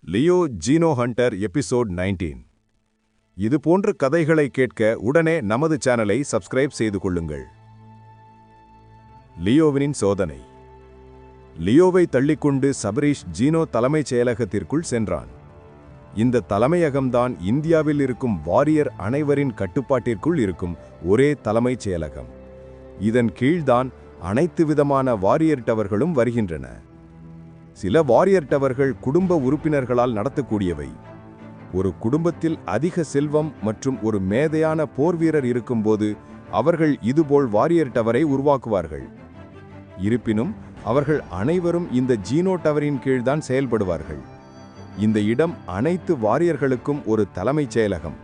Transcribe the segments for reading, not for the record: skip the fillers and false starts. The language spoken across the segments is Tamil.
Leo ஜீனோ Hunter episode 19. இது போன்ற கதைகளை கேட்க உடனே நமது சேனலை சப்ஸ்கிரைப் செய்து கொள்ளுங்கள். லியோவினின் சோதனை. லியோவை தள்ளிக்கொண்டு சபரீஷ் ஜீனோ தலைமைச் செயலகத்திற்குள் சென்றான். இந்த தலைமையகம்தான் இந்தியாவில் இருக்கும் வாரியர் அனைவரின் கட்டுப்பாட்டிற்குள் இருக்கும் ஒரே தலைமைச் செயலகம். இதன் கீழ்தான் அனைத்து விதமான வாரியர் டவர்களும் வருகின்றன. சில வாரியர் டவர்கள் குடும்ப உறுப்பினர்களால் நடத்தக்கூடியவை. ஒரு குடும்பத்தில் அதிக செல்வம் மற்றும் ஒரு மேதையான போர் வீரர் இருக்கும்போது அவர்கள் இதுபோல் வாரியர் டவரை உருவாக்குவார்கள். இருப்பினும் அவர்கள் அனைவரும் இந்த ஜீனோ டவரின் கீழ்தான் செயல்படுவார்கள். இந்த இடம் அனைத்து வாரியர்களுக்கும் ஒரு தலைமைச் செயலகம்.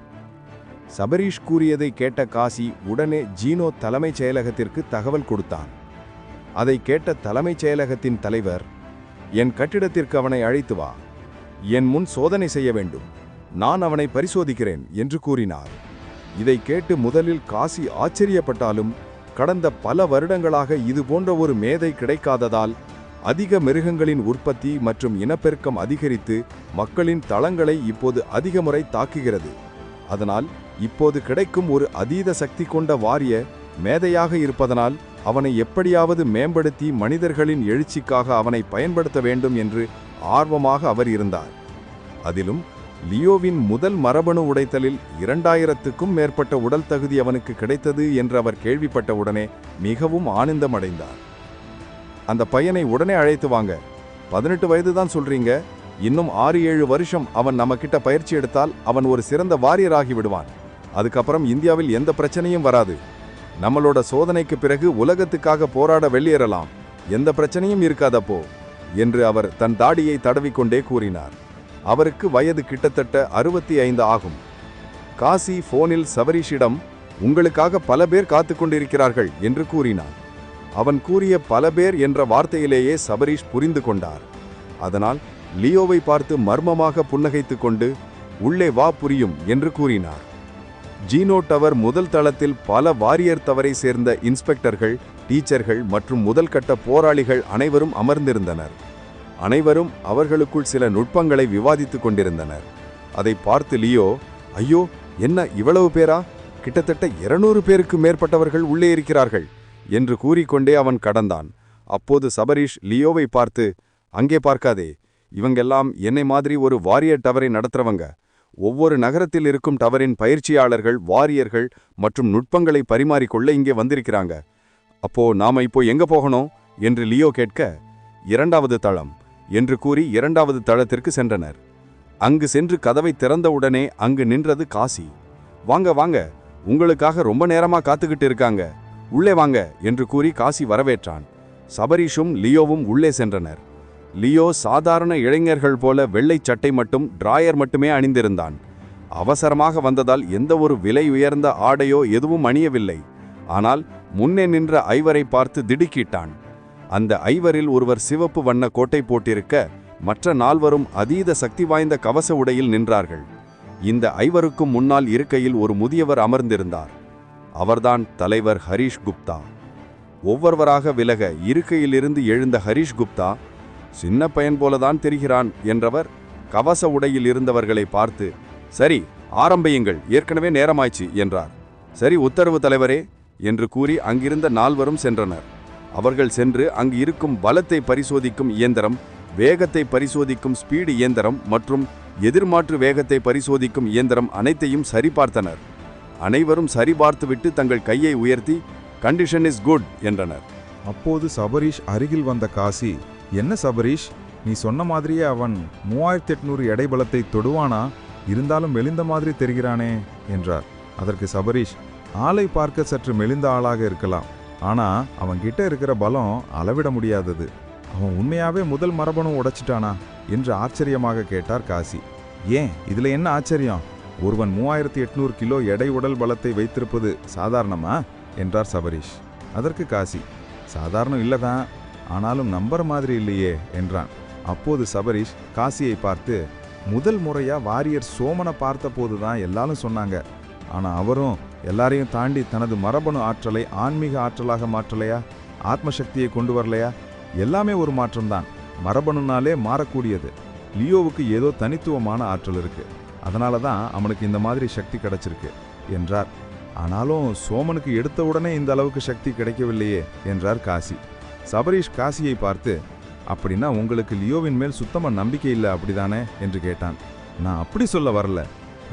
சபரீஷ் கூறியதை கேட்ட காசி உடனே ஜீனோ தலைமைச் செயலகத்திற்கு தகவல் கொடுத்தான். அதை கேட்ட தலைமைச் செயலகத்தின் தலைவர், என் கட்டிடத்திற்கு அவனை அழைத்து வா, என் முன் சோதனை செய்ய வேண்டும், நான் அவனை பரிசோதிக்கிறேன் என்று கூறினார். இதை கேட்டு முதலில் காசி ஆச்சரியப்பட்டாலும் கடந்த பல வருடங்களாக இது போன்ற ஒரு மேதை கிடைக்காததால் அதிக மிருகங்களின் உற்பத்தி மற்றும் இனப்பெருக்கம் அதிகரித்து மக்களின் தளங்களை இப்போது அதிக முறை தாக்குகிறது. அதனால் இப்போது கிடைக்கும் ஒரு அதீத சக்தி கொண்ட வாரிய மேதையாக இருப்பதனால் அவனை எப்படியாவது மேம்படுத்தி மனிதர்களின் எழுச்சிக்காக அவனை பயன்படுத்த வேண்டும் என்று ஆர்வமாக அவர் இருந்தார். அதிலும் லியோவின் முதல் மரபணு உடைத்தலில் 2000க்கும் மேற்பட்ட உடல் தகுதி அவனுக்கு கிடைத்தது என்று அவர் கேள்விப்பட்ட உடனே மிகவும் ஆனந்தமடைந்தார். அந்த பையனை உடனே அழைத்து வாங்க, 18 வயது தான் சொல்றீங்க, இன்னும் 6-7 வருஷம் அவன் நம்ம கிட்ட பயிற்சி எடுத்தால் அவன் ஒரு சிறந்த வாரியராகி விடுவான். அதுக்கப்புறம் இந்தியாவில் எந்த பிரச்சனையும் வராது. நம்மளோட சோதனைக்கு பிறகு உலகத்துக்காக போராட வெளியேறலாம், எந்த பிரச்சனையும் இருக்காதப்போ என்று அவர் தன் தாடியை தடவிக்கொண்டே கூறினார். அவருக்கு வயது கிட்டத்தட்ட 65 ஆகும். காசி போனில் சபரீஷிடம், உங்களுக்காக பல பேர் காத்து கொண்டிருக்கிறார்கள் என்று கூறினான். அவன் கூறிய பல பேர் என்ற வார்த்தையிலேயே சபரீஷ் புரிந்து கொண்டார். அதனால் லியோவை பார்த்து மர்மமாக புன்னகைத்து கொண்டு, உள்ளே வா, புரியும் என்று கூறினார். ஜீனோ டவர் முதல் தளத்தில் பல வாரியர் தவறை சேர்ந்த இன்ஸ்பெக்டர்கள், டீச்சர்கள் மற்றும் முதல் கட்ட போராளிகள் அனைவரும் அமர்ந்திருந்தனர். அனைவரும் அவர்களுக்குள் சில நுட்பங்களை விவாதித்துக் கொண்டிருந்தனர். அதை பார்த்து லியோ, ஐயோ, என்ன இவ்வளவு பேரா, கிட்டத்தட்ட 200 பேருக்கு மேற்பட்டவர்கள் உள்ளே இருக்கிறார்கள் என்று கூறிக்கொண்டே அவன் கடந்தான். அப்போது சபரீஷ் லியோவை பார்த்து, அங்கே பார்க்காதே, இவங்கெல்லாம் என்னை மாதிரி ஒரு வாரியர் டவரை நடத்துறவங்க. ஒவ்வொரு நகரத்தில் இருக்கும் டவரின் பயிற்சியாளர்கள், வாரியர்கள் மற்றும் நுட்பங்களை பரிமாறிக்கொள்ள இங்கே வந்திருக்கிறாங்க. அப்போ நாம இப்போ எங்க போகணும் என்று லியோ கேட்க, 2வது தளம் என்று கூறி 2வது தளத்திற்கு சென்றனர். அங்கு சென்று கதவை திறந்தவுடனே அங்கு நின்றது காசி. வாங்க வாங்க, உங்களுக்காக ரொம்ப நேரமா காத்துக்கிட்டு இருக்காங்க, உள்ளே வாங்க என்று கூறி காசி வரவேற்றான். சபரீஷும் லியோவும் உள்ளே சென்றனர். லியோ சாதாரண இளைஞர்கள் போல வெள்ளை சட்டை மட்டும் டிராயர் மட்டுமே அணிந்திருந்தான். அவசரமாக வந்ததால் எந்த ஒரு விலை உயர்ந்த ஆடையோ எதுவும் அணியவில்லை. ஆனால் முன்னே நின்ற ஐவரை பார்த்து திடுக்கிட்டான். அந்த ஐவரில் ஒருவர் சிவப்பு வண்ண கோட்டை போட்டிருக்க, மற்ற 4வரும் அதீத சக்தி வாய்ந்த கவச உடையில் நின்றார்கள். இந்த ஐவருக்கும் முன்னால் இருக்கையில் ஒரு முதியவர் அமர்ந்திருந்தார். அவர்தான் தலைவர் ஹரிஷ் குப்தா. ஒவ்வொருவராக விலக இருக்கையிலிருந்து எழுந்த ஹரிஷ் குப்தா, சின்ன பையன் போலதான் தெரிகிறான் என்றவர் கவச உடையில் இருந்தவர்களை பார்த்து, சரி ஆரம்பியுங்கள், ஏற்கனவே நேரமாய்ச்சி என்றார். சரி உத்தரவு தலைவரே என்று கூறி அங்கிருந்த 4வரும் சென்றனர். அவர்கள் சென்று அங்கு இருக்கும் பலத்தை பரிசோதிக்கும் இயந்திரம், வேகத்தை பரிசோதிக்கும் ஸ்பீடு இயந்திரம் மற்றும் எதிர்மாற்று வேகத்தை பரிசோதிக்கும் இயந்திரம் அனைத்தையும் சரிபார்த்தனர். அனைவரும் சரிபார்த்துவிட்டு தங்கள் கையை உயர்த்தி கண்டிஷன் இஸ் குட் என்றனர். அப்போது சபரீஷ் அருகில் வந்த காசி, என்ன சபரீஷ், நீ சொன்ன மாதிரியே அவன் 3800 எடைபலத்தை தொடுவானா, இருந்தாலும் மெலிந்த மாதிரி தெரிகிறானே என்றார். அதற்கு சபரீஷ், ஆளை பார்க்க சற்று மெலிந்த ஆளாக இருக்கலாம், ஆனா அவன்கிட்ட இருக்கிற பலம் அளவிட முடியாதது. அவன் உண்மையாவே முதல் மரபணு உடைச்சிட்டானா என்று ஆச்சரியமாக கேட்டார் காசி. ஏன், இதுல என்ன ஆச்சரியம், ஒருவன் 3800 கிலோ எடை உடல் பலத்தை வைத்திருப்பது சாதாரணமா என்றார் சபரீஷ். அதற்கு காசி, சாதாரணம் இல்லதான், ஆனாலும் நம்பர் மாதிரி இல்லையே என்றான். அப்போது சபரீஷ் காசியை பார்த்து, முதல் முறையா வாரியர் சோமனை பார்த்த போதுதான் எல்லாரும் சொன்னாங்க, ஆனா அவரும் எல்லாரையும் தாண்டி தனது மரபணு ஆற்றலை ஆன்மீக ஆற்றலாக மாற்றலையா, ஆத்மசக்தியை கொண்டு வரலையா, எல்லாமே ஒரு மாற்றம்தான், மரபணுனாலே மாறக்கூடியது. லியோவுக்கு ஏதோ தனித்துவமான ஆற்றல் இருக்கு, அதனால தான் அவனுக்கு இந்த மாதிரி சக்தி கிடைச்சிருக்கு என்றார். ஆனாலும் சோமனுக்கு எடுத்த உடனே இந்த அளவுக்கு சக்தி கிடைக்கவில்லையே என்றார் காசி. சபரீஷ் காசியை பார்த்து, அப்படின்னா உங்களுக்கு லியோவின் மேல் சுத்தமா நம்பிக்கை இல்லை அப்படிதானே என்று கேட்டான். நான் அப்படி சொல்ல வரல,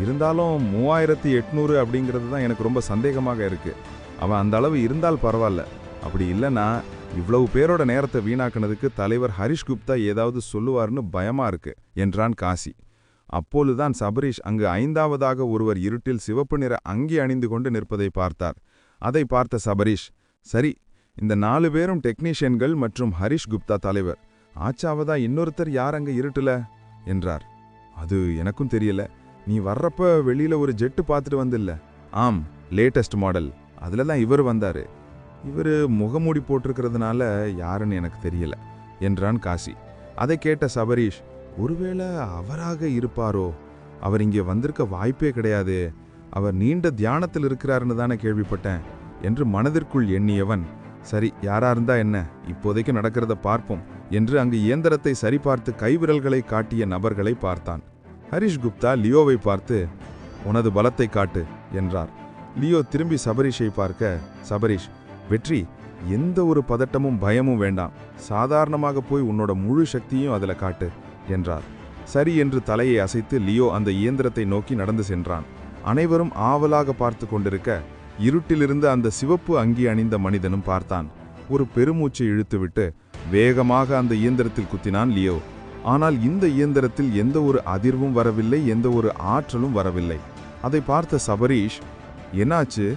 இருந்தாலும் 3800 அப்படிங்கிறது தான் எனக்கு ரொம்ப சந்தேகமாக இருக்கு. அவன் அந்த அளவு இருந்தால் பரவாயில்ல, அப்படி இல்லைன்னா இவ்வளவு பேரோட நேரத்தை வீணாக்குனதுக்கு தலைவர் ஹரிஷ் குப்தா ஏதாவது சொல்லுவார்னு பயமா இருக்கு என்றான் காசி. அப்பொழுதுதான் சபரீஷ் அங்கு 5ஆவதாக ஒருவர் இருட்டில் சிவப்பு நிற அங்கி அணிந்து கொண்டு நிற்பதை பார்த்தார். அதை பார்த்த சபரீஷ், சரி, இந்த 4 பேரும் டெக்னீஷியன்கள் மற்றும் ஹரிஷ் குப்தா தலைவர், ஆச்சாவதா இன்னொருத்தர் யார் அங்க இருட்டுல என்றார். அது எனக்கும் தெரியல, நீ வர்றப்ப வெளியில ஒரு ஜெட்டு பார்த்துட்டு வந்தில்ல? ஆம், லேட்டஸ்ட் மாடல், அதுல தான் இவர் வந்தாரு. இவர் முகமூடி போட்டிருக்கிறதுனால யாருன்னு எனக்கு தெரியல என்றான் காசி. அதை கேட்ட சபரீஷ், ஒருவேளை அவராக இருப்பாரோ? அவர் இங்கே வந்திருக்க வாய்ப்பே கிடையாது, அவர் நீண்ட தியானத்தில் இருக்கிறாருன்னு தானே கேள்விப்பட்டேன் என்று மனதிற்குள் எண்ணியவன், சரி, யாரா இருந்தா என்ன, இப்போதைக்கு நடக்கிறத பார்ப்போம் என்று அங்கு இயந்திரத்தை சரிபார்த்து கைவிரல்களை காட்டிய நபர்களை பார்த்தான். ஹரிஷ் குப்தா லியோவை பார்த்து, உனது பலத்தை காட்டு என்றார். லியோ திரும்பி சபரீஷை பார்க்க, சபரீஷ், வெற்றி, எந்த ஒரு பதட்டமும் பயமும் வேண்டாம், சாதாரணமாக போய் உன்னோட முழு சக்தியும் அதுல காட்டு என்றார். சரி என்று தலையை அசைத்து லியோ அந்த இயந்திரத்தை நோக்கி நடந்து சென்றான். அனைவரும் ஆவலாக பார்த்து கொண்டிருக்க இருட்டிலிருந்து அந்த சிவப்பு அங்கி அணிந்த மனிதனும் பார்த்தான். ஒரு பெருமூச்சை இழுத்துவிட்டு வேகமாக அந்த இயந்திரத்தில் குத்தினான் லியோ. ஆனால் இந்த இயந்திரத்தில் எந்த ஒரு அதிர்வும் வரவில்லை, எந்த ஒரு ஆற்றலும் வரவில்லை. அதை பார்த்த சபரீஷ், என்னாச்சு?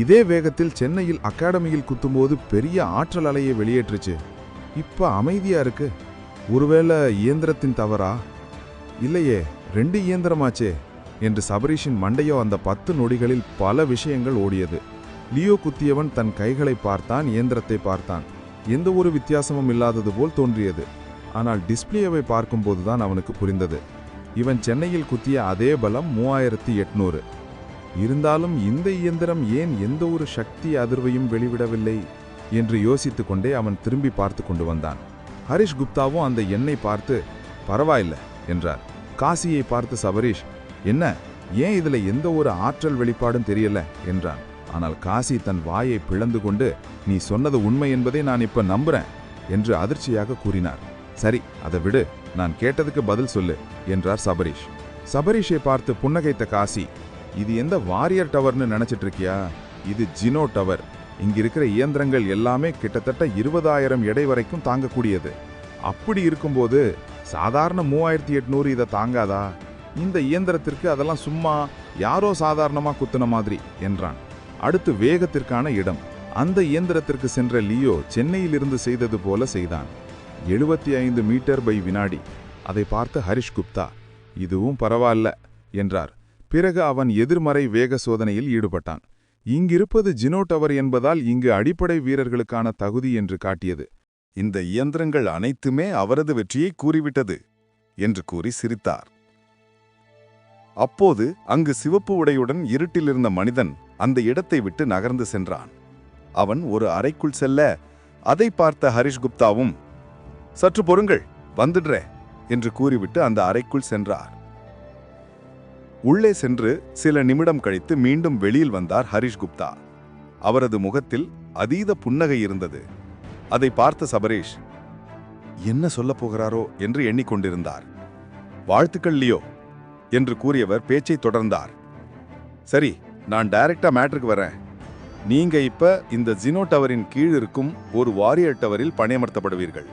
இதே வேகத்தில் சென்னையில் அகாடமியில் குத்தும்போது பெரிய ஆற்றல் அலையை வெளியேற்றுச்சு, இப்ப அமைதியா இருக்கு. ஒருவேளை இயந்திரத்தின் தவறா? இல்லையே, 2 இயந்திரமாச்சே என்று சபரீஷின் மண்டையோ அந்த 10 நொடிகளில் பல விஷயங்கள் ஓடியது. லியோ குத்தியவன் தன் கைகளை பார்த்தான், இயந்திரத்தை பார்த்தான். எந்த ஒரு வித்தியாசமும் இல்லாதது போல் தோன்றியது. ஆனால் டிஸ்பிளேவை பார்க்கும்போதுதான் அவனுக்கு புரிந்தது, இவன் சென்னையில் குத்திய அதே பலம் 3800. இருந்தாலும் இந்த இயந்திரம் ஏன் எந்த ஒரு சக்தி அதிர்வையும் வெளிவிடவில்லை என்று யோசித்துக் கொண்டே அவன் திரும்பி பார்த்து கொண்டு வந்தான். ஹரிஷ் குப்தாவும் அந்த எண்ணை பார்த்து, பரவாயில்ல என்றார். காசியை பார்த்து சபரீஷ், என்ன, ஏன் இதுல எந்த ஒரு ஆற்றல் வெளிப்பாடும் தெரியல என்றான். ஆனால் காசி தன் வாயை பிளந்து கொண்டு, நீ சொன்னது உண்மை என்பதை நான் இப்ப நம்புறேன் என்று அதிர்ச்சியாக கூறினார். சரி, அதை விடு, நான் கேட்டதுக்கு பதில் சொல்லு என்றார் சபரீஷ். சபரீஷை பார்த்து புன்னகைத்த காசி, இது எந்த வாரியர் டவர்னு நினைச்சிட்டு இருக்கியா? இது ஜினோ டவர். இங்க இருக்கிற இயந்திரங்கள் எல்லாமே கிட்டத்தட்ட 20,000 எடை வரைக்கும் தாங்கக்கூடியது. அப்படி இருக்கும்போது சாதாரண 3800 இதை தாங்காதா? இந்த இயந்திரத்திற்கு அதெல்லாம் சும்மா யாரோ சாதாரணமா குத்துன மாதிரி என்றான். அடுத்து வேகத்திற்கான இடம். அந்த இயந்திரத்திற்கு சென்ற லியோ சென்னையிலிருந்து செய்தது போல செய்தான். 75 மீட்டர் பை வினாடி. அதை பார்த்த ஹரிஷ் குப்தா, இதுவும் பரவாயில்ல என்றார். பிறகு அவன் எதிர்மறை வேக சோதனையில் ஈடுபட்டான். இங்கிருப்பது ஜினோ டவர் என்பதால் இங்கு அடிப்படை வீரர்களுக்கான தகுதி என்று காட்டியது. இந்த இயந்திரங்கள் அனைத்துமே அவரது வெற்றியை கூறிவிட்டது என்று கூறி சிரித்தார். அப்போது அங்கு சிவப்பு உடையுடன் இருட்டில் இருந்த மனிதன் அந்த இடத்தை விட்டு நகர்ந்து சென்றான். அவன் ஒரு அறைக்குள் செல்ல அதை பார்த்த ஹரிஷ் குப்தாவும், சற்று பொறுங்கள், வந்துடுறே என்று கூறிவிட்டு அந்த அறைக்குள் சென்றார். உள்ளே சென்று சில நிமிடம் கழித்து மீண்டும் வெளியில் வந்தார் ஹரிஷ் குப்தா. அவரது முகத்தில் அதீத புன்னகை இருந்தது. அதை பார்த்த சபரீஷ், என்ன சொல்லப் போகிறாரோ என்று எண்ணிக்கொண்டிருந்தார். வாழ்த்துக்கள் லியோ என்று கூறியவர் பேச்சை தொடர்ந்தார். சரி, நான் டைரக்டா மேட்ருக்கு வரேன். நீங்க இப்ப இந்த ஜினோ டவரின் கீழ் இருக்கும் ஒரு வாரியர் டவரில் பணியமர்த்தப்படுவீர்கள்.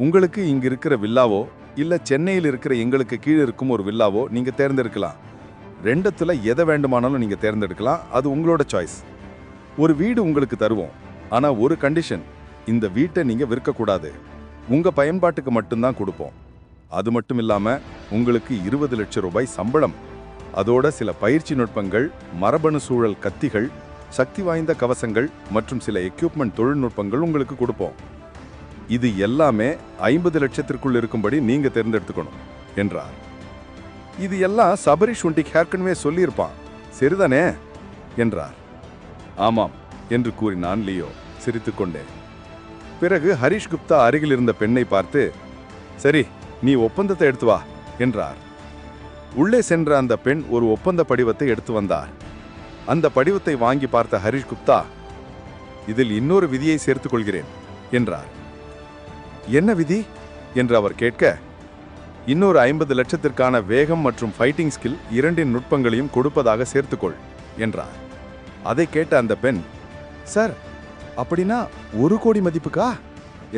உங்களுக்கு இங்க இருக்கிற வில்லாவோ இல்ல சென்னையில் இருக்கிற எங்களுக்கு கீழ் இருக்கும் ஒரு வில்லாவோ நீங்க தேர்ந்தெடுக்கலாம். 2த்துல எதை வேண்டுமானாலும் நீங்க தேர்ந்தெடுக்கலாம், அது உங்களோட சாய்ஸ். ஒரு வீடு உங்களுக்கு தருவோம், ஆனா ஒரு கண்டிஷன், இந்த வீட்டை நீங்க விற்கக்கூடாது, உங்க பயன்பாட்டுக்கு மட்டும்தான் கொடுப்போம். அது மட்டும் இல்லாம உங்களுக்கு 20 லட்சம் ரூபாய் சம்பளம், அதோட சில பயிற்சி நுட்பங்கள், மரபணு சூழல் கத்திகள், சக்தி வாய்ந்த கவசங்கள் மற்றும் சில எக்யூப்மெண்ட் தொழில்நுட்பங்கள் உங்களுக்கு கொடுப்போம். இது எல்லாமே 50 லட்சத்திற்குள் இருக்கும்படி நீங்க தேர்ந்தெடுத்துக்கணும் என்றார். இது எல்லாம் சபரீஷ் உண்டிக்கு ஏற்கனவே சொல்லியிருப்பான், சரிதானே என்றார். ஆமாம் என்று கூறினான் லியோ சிரித்துக்கொண்டே. பிறகு ஹரிஷ் குப்தா அருகில் இருந்த பெண்ணை பார்த்து, சரி, நீ ஒப்பந்தத்தை எடுத்து வா என்றார். உள்ளே சென்ற அந்த பெண் ஒரு ஒப்பந்த படிவத்தை எடுத்து வந்தார். அந்த படிவத்தை வாங்கி பார்த்த ஹரிஷ் குப்தா, இதில் இன்னொரு விதியை சேர்த்துக் கொள்கிறேன் என்றார். என்ன விதி என்று அவர் கேட்க, இன்னொரு 50 லட்சத்திற்கான வேகம் மற்றும் ஃபைட்டிங் ஸ்கில் இரண்டின் நுட்பங்களையும் கொடுப்பதாக சேர்த்துக்கொள் என்றார். அதை கேட்ட அந்த பெண், சார் அப்படின்னா 1 கோடி மதிப்புக்கா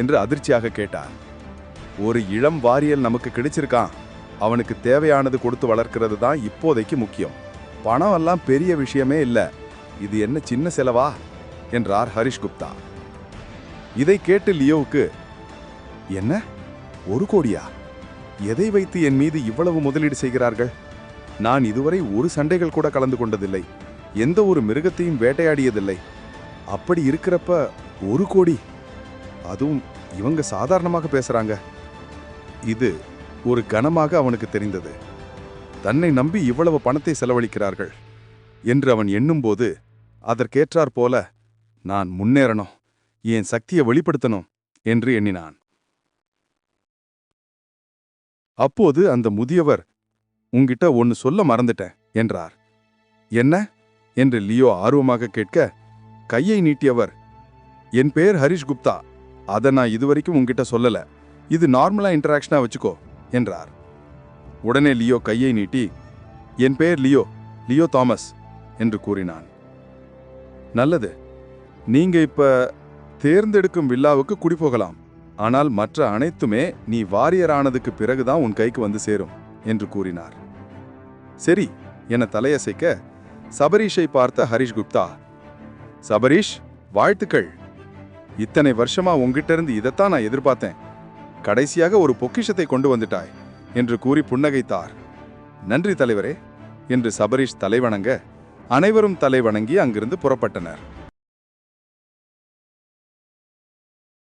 என்று அதிர்ச்சியாக கேட்டார். ஒரு இளம் வாரியர் நமக்கு கிடைச்சிருக்கான், அவனுக்கு தேவையானது கொடுத்து வளர்க்கிறது தான் இப்போதைக்கு முக்கியம். பணம் எல்லாம் பெரிய விஷயமே இல்லை, இது என்ன சின்ன செலவா என்றார் ஹரிஷ் குப்தா. இதை கேட்டு லியோவுக்கு, என்ன 1 கோடியா? எதை வைத்து என் மீது இவ்வளவு முதலீடு செய்கிறார்கள்? நான் இதுவரை ஒரு சண்டைகள் கூட கலந்து கொண்டதில்லை, எந்த ஒரு மிருகத்தையும் வேட்டையாடியதில்லை. அப்படி இருக்கிறப்ப 1 கோடி, அதுவும் இவங்க சாதாரணமாக பேசுறாங்க. இது ஒரு கணமாக அவனுக்கு தெரிந்தது. தன்னை நம்பி இவ்வளவு பணத்தை செலவழிக்கிறார்கள் என்று அவன் எண்ணும்போது அதற்கேற்றாற் போல நான் முன்னேறணும், என் சக்தியை வெளிப்படுத்தணும் என்று எண்ணினான். அப்போது அந்த முதியவர், உங்கிட்ட ஒன்னு சொல்ல மறந்துட்டேன் என்றார். என்ன என்று லியோ ஆர்வமாக கேட்க, கையை நீட்டியவர், என் பெயர் ஹரிஷ் குப்தா, அதை நான் இதுவரைக்கும் உங்ககிட்ட சொல்லல, இது நார்மலா இன்டராக்ஷனா வச்சுக்கோ என்றார். உடனே லியோ கையை நீட்டி, என் பெயர் லியோ, லியோ தாமஸ் என்று கூறினான். நல்லது, நீங்க இப்ப தேர்ந்தெடுக்கும் வில்லாவுக்கு குடிபோகலாம், ஆனால் மற்ற அனைத்துமே நீ வாரியர் ஆனதுக்கு பிறகுதான் உன் கைக்கு வந்து சேரும் என்று கூறினார். சரி என தலையசைக்க சபரீஷை பார்த்த ஹரிஷ் குப்தா, சபரீஷ் வாழ்த்துக்கள், இத்தனை வருஷமா உங்ககிட்ட இருந்து இதைத்தான் நான் எதிர்பார்த்தேன், கடைசியாக ஒரு பொக்கிஷத்தை கொண்டு வந்துட்டாய் என்று கூறி புன்னகைத்தார். நன்றி தலைவரே என்று சபரீஷ் தலைவணங்க அனைவரும் தலைவணங்கி அங்கிருந்து புறப்பட்டனர்.